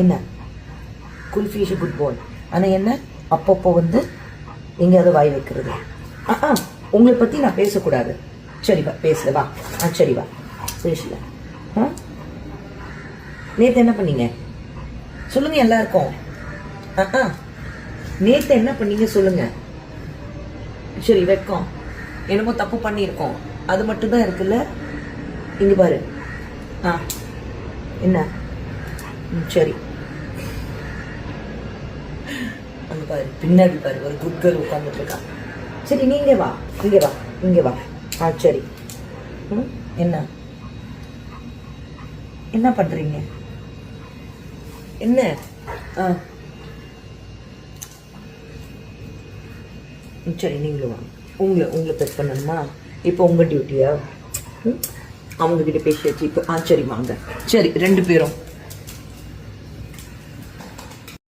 என்ன kulfi is good பாய். ஆனால் என்ன அப்பப்போ வந்து எங்கேயாவது வாய் வைக்கிறது. உங்களை பற்றி நான் பேசக்கூடாது. சரிவா பேசல வா. சரி வா பேசல. நேற்று என்ன பண்ணீங்க சொல்லுங்க எல்லாருக்கும். நேற்று என்ன பண்ணீங்க சொல்லுங்க. சரி வெக்கம் என்னமோ தப்பு பண்ணியிருக்கோம் அது மட்டும்தான் இருக்குல்ல. இங்க பாரு. என்ன சரி அங்க பாரு பின்னாடி பாரு ஒரு குட் கேர்ள் உட்காந்துட்டு இருக்கா. சரி நீங்க வா இங்க வா இங்க வா. சரி என்ன என்ன பண்றீங்க என்ன? சரி நீங்களும் வாங்க. உங்களை பெட் பண்ணணுமா? இப்போ உங்கள் டியூட்டியா? அவங்கக்கிட்ட பேசியாச்சு இப்போ. சரி வாங்க. சரி 2 பேரும்